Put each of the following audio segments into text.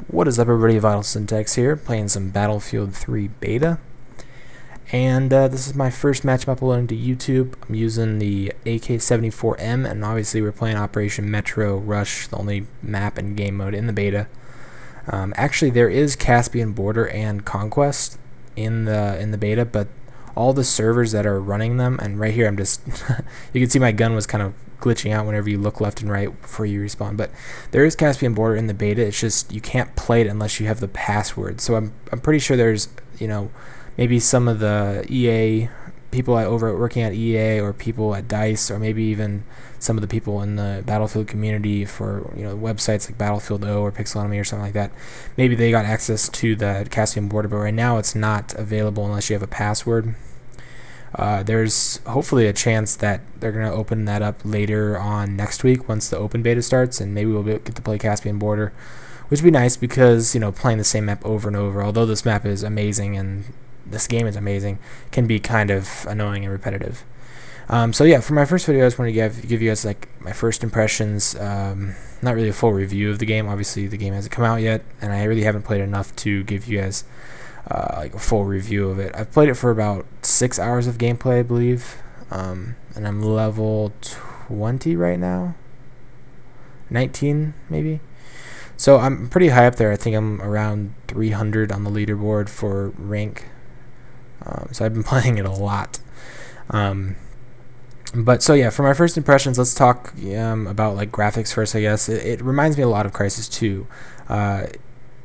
What is up, everybody? VitalSyntax here, playing some Battlefield 3 beta. And this is my first match I'm uploading to YouTube. I'm using the AK-74M, and obviously we're playing Operation Metro Rush, the only map and game mode in the beta. Actually, there is Caspian Border and Conquest in the beta, but all the servers that are running them, and right here I'm just you can see my gun was kind of glitching out whenever you look left and right before you respawn, but there is Caspian Border in the beta. It's just you can't play it unless you have the password. So I'm pretty sure there's, you know, maybe some of the EA people working at EA, or people at DICE, or maybe even some of the people in the Battlefield community for, you know, websites like Battlefield O or Pixelonomy or something like that. Maybe they got access to the Caspian Border, but right now it's not available unless you have a password. There's hopefully a chance that they're going to open that up later on next week once the open beta starts, and maybe we'll get to play Caspian Border, which would be nice because, you know, playing the same map over and over, although this map is amazing and this game is amazing, can be kind of annoying and repetitive. So yeah, for my first video I just wanted to give you guys like my first impressions. Not really a full review of the game. Obviously the game hasn't come out yet, and I really haven't played enough to give you guys like a full review of it. I've played it for about 6 hours of gameplay, I believe, and I'm level 20 right now, 19 maybe. So I'm pretty high up there. I think I'm around 300 on the leaderboard for rank. So I've been playing it a lot. But so yeah, for my first impressions, let's talk about like graphics first, I guess. It reminds me a lot of Crysis 2.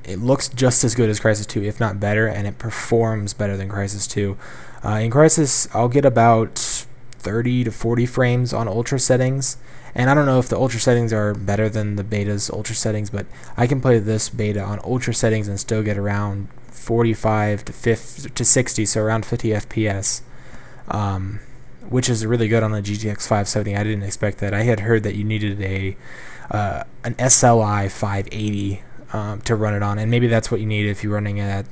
It looks just as good as Crysis 2, if not better, and it performs better than Crysis 2. In Crysis, I'll get about 30 to 40 frames on ultra settings, and I don't know if the ultra settings are better than the beta's ultra settings, but I can play this beta on ultra settings and still get around 45 to 60, so around 50 FPS, which is really good on the GTX 570. I didn't expect that. I had heard that you needed an SLI 580 to run it on, and maybe that's what you need if you're running at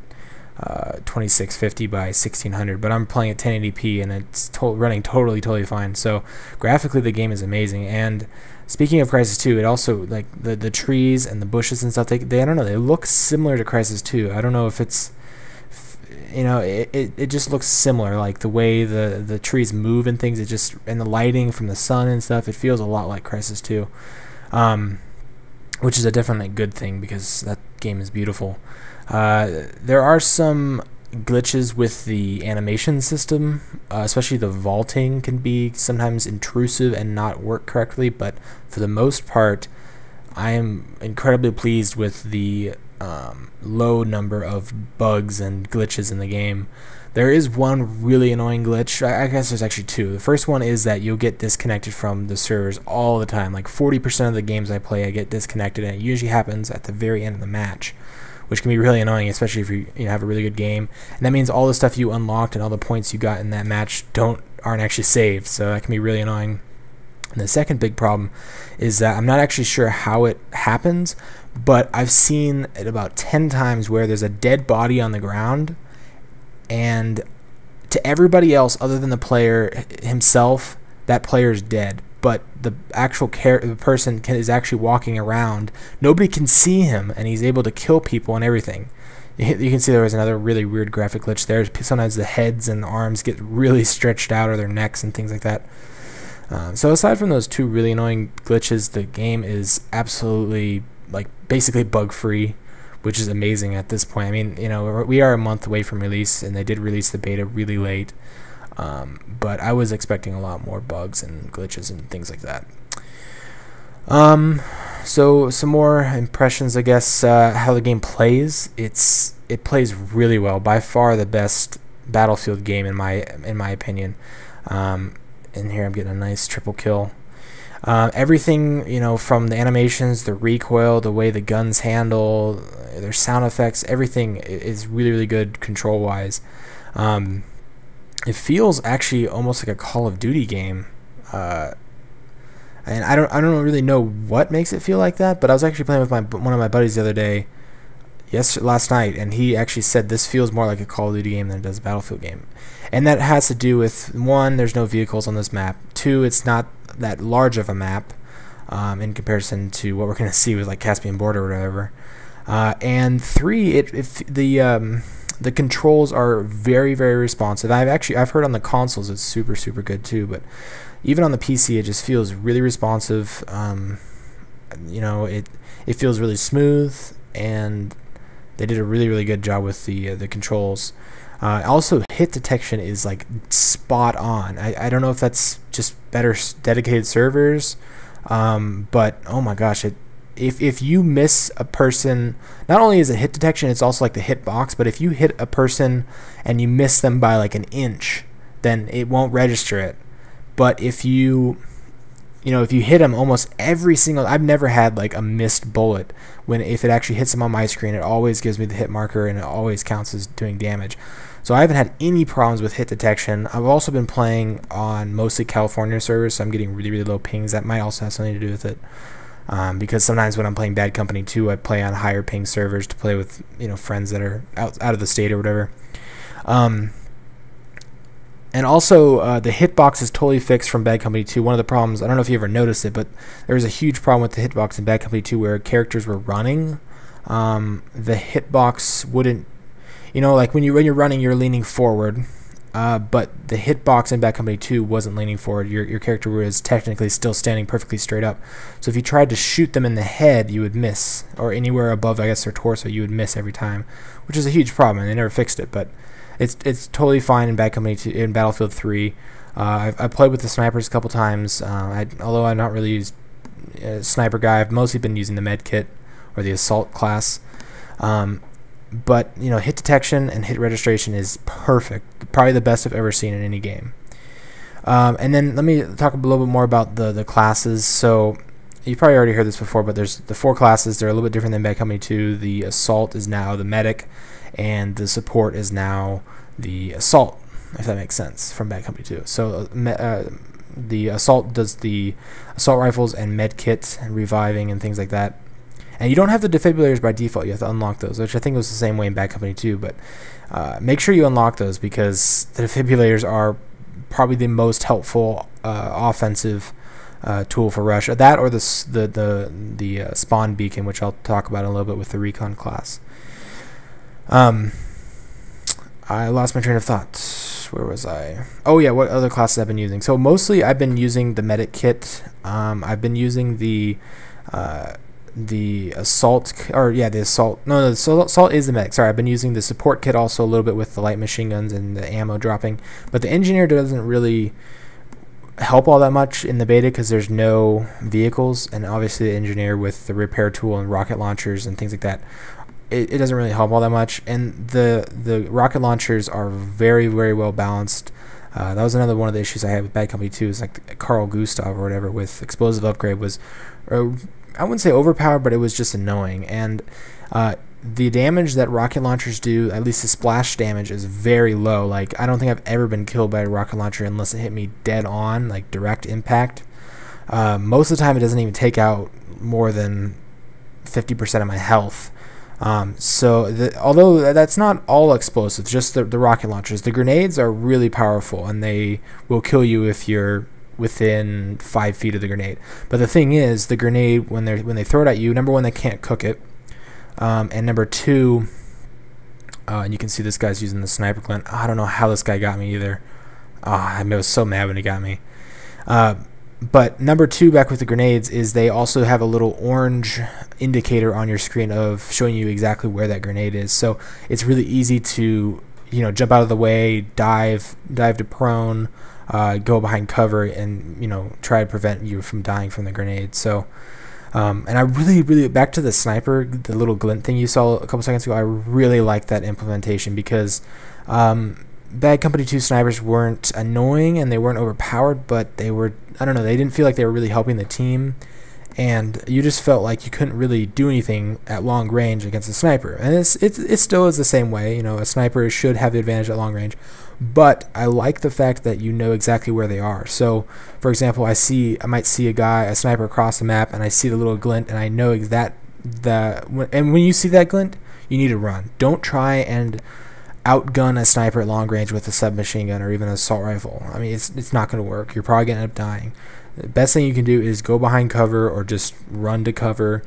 2650 by 1600, but I'm playing at 1080p and it's running totally fine. So graphically the game is amazing. And speaking of Crysis 2, it also, like, the trees and the bushes and stuff, they I don't know, they look similar to Crysis 2. I don't know if it's, you know, it just looks similar, like the way the trees move and things. It just, and the lighting from the sun and stuff, it feels a lot like Crysis 2. Which is a definitely good thing because that game is beautiful. There are some glitches with the animation system, especially the vaulting can be sometimes intrusive and not work correctly, but for the most part I am incredibly pleased with the low number of bugs and glitches in the game. There is one really annoying glitch. I guess there's actually two. The first one is that you'll get disconnected from the servers all the time. Like 40% of the games I play, I get disconnected, and it usually happens at the very end of the match, which can be really annoying, especially if you have a really good game. And that means all the stuff you unlocked and all the points you got in that match aren't actually saved, so that can be really annoying. And the second big problem is that I'm not actually sure how it happens, but I've seen it about 10 times where there's a dead body on the ground, and to everybody else other than the player himself, that player is dead, but the actual the person is actually walking around. Nobody can see him, and he's able to kill people and everything. You can see there was another really weird graphic glitch there. Sometimes the heads and the arms get really stretched out, or their necks and things like that. So aside from those two really annoying glitches, the game is absolutely, like, basically bug-free, which is amazing at this point. I mean, you know, we are a month away from release, and they did release the beta really late, but I was expecting a lot more bugs and glitches and things like that. So some more impressions, I guess. How the game plays. It plays really well. By far the best Battlefield game in my opinion. And here I'm getting a nice triple kill. Everything, you know, from the animations, the recoil, the way the guns handle, their sound effects, everything is really good control-wise. It feels actually almost like a Call of Duty game, and I don't really know what makes it feel like that. But I was actually playing with one of my buddies the other day, last night, and he actually said this feels more like a Call of Duty game than it does a Battlefield game. And that has to do with, one, there's no vehicles on this map. Two, it's not that large of a map in comparison to what we're going to see with like Caspian Border or whatever. And 3, the controls are very, very responsive. I've heard on the consoles it's super, super good too, but even on the PC it just feels really responsive. It feels really smooth, and they did a really, really good job with the controls. Also, hit detection is like spot on. I don't know if that's just better dedicated servers, but oh my gosh, if you miss a person, not only is it hit detection, it's also like the hitbox. But if you hit a person and you miss them by like an inch, then it won't register it. But if you hit them almost every single, I've never had like a missed bullet. If it actually hits them on my screen, it always gives me the hit marker and it always counts as doing damage. So I haven't had any problems with hit detection. I've also been playing on mostly California servers, so I'm getting really, really low pings. That might also have something to do with it. Because sometimes when I'm playing Bad Company 2, I play on higher ping servers to play with friends that are out of the state or whatever. And also, the hitbox is totally fixed from Bad Company 2. One of the problems, I don't know if you ever noticed it, but there was a huge problem with the hitbox in Bad Company 2 where characters were running. The hitbox wouldn't, like when you're running, you're leaning forward. But the hitbox in Bad Company 2 wasn't leaning forward. Your character was technically still standing perfectly straight up. So if you tried to shoot them in the head, you would miss. Or anywhere above, I guess, their torso, you would miss every time, which is a huge problem, and they never fixed it. But it's totally fine in Bad Company 2, in Battlefield 3. I've played with the snipers a couple times. Although I'm not really a sniper guy, I've mostly been using the med kit or the assault class. But hit detection and hit registration is perfect. Probably the best I've ever seen in any game. And then let me talk a little bit more about the classes. So you probably already heard this before, but there's the 4 classes. They're a little bit different than Bad Company 2. The assault is now the medic, and the support is now the assault, if that makes sense, from Bad Company 2. So the assault does the assault rifles and med kit and reviving and things like that. And you don't have the defibrillators by default. You have to unlock those, which I think was the same way in Bad Company 2. But make sure you unlock those, because the defibrillators are probably the most helpful offensive tool for Rush. That or the spawn beacon, which I'll talk about in a little bit with the recon class. I lost my train of thought. Where was I? Oh yeah, what other classes I've been using? So mostly I've been using the medic kit. I've been using the assault, or yeah, the assault. No, the assault is the medic. Sorry, I've been using the support kit also a little bit with the light machine guns and the ammo dropping. But the engineer doesn't really help all that much in the beta because there's no vehicles, and obviously the engineer with the repair tool and rocket launchers and things like that, it doesn't really help all that much. And the rocket launchers are very, very well balanced. That was another one of the issues I had with Bad Company 2, is like Carl Gustav or whatever with explosive upgrade was, I wouldn't say overpowered, but it was just annoying. And the damage that rocket launchers do, at least the splash damage, is very low. Like, I don't think I've ever been killed by a rocket launcher unless it hit me dead on, like direct impact. Most of the time it doesn't even take out more than 50% of my health. Although that's not all explosives, just the rocket launchers. The grenades are really powerful, and they will kill you if you're within 5 feet of the grenade. But the thing is, the grenade, when they throw it at you, number one, they can't cook it, and number two, and you can see this guy's using the sniper glint. I don't know how this guy got me either. I was so mad when he got me. But number two, back with the grenades, is they also have a little orange indicator on your screen of showing you exactly where that grenade is. So it's really easy to, jump out of the way, dive to prone, go behind cover, and try to prevent you from dying from the grenade. So and I really, back to the sniper, the little glint thing you saw a couple seconds ago, I really like that implementation, because Bad Company 2 snipers weren't annoying and they weren't overpowered, but they were, I don't know, they didn't feel like they were really helping the team, and you just felt like you couldn't really do anything at long range against a sniper. And it still is the same way. A sniper should have the advantage at long range, but I like the fact that you know exactly where they are. So for example, I might see a sniper across the map, and I see the little glint, and I know and when you see that glint, you need to run. Don't try and outgun a sniper at long range with a submachine gun or even an assault rifle. I mean, it's not going to work. You're probably going to end up dying. The best thing you can do is go behind cover or just run to cover.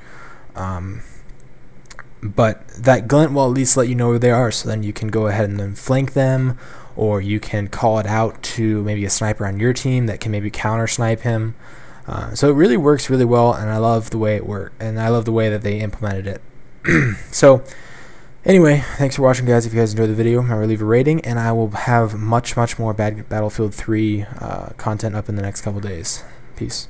but that glint will at least let you know where they are, so then you can go ahead and then flank them, or you can call it out to maybe a sniper on your team that can maybe counter snipe him. So it really works really well, and I love the way it worked, and I love the way that they implemented it. So anyway, thanks for watching, guys. If you guys enjoyed the video, remember to leave a rating, and I will have much more Battlefield 3 content up in the next couple days. Peace.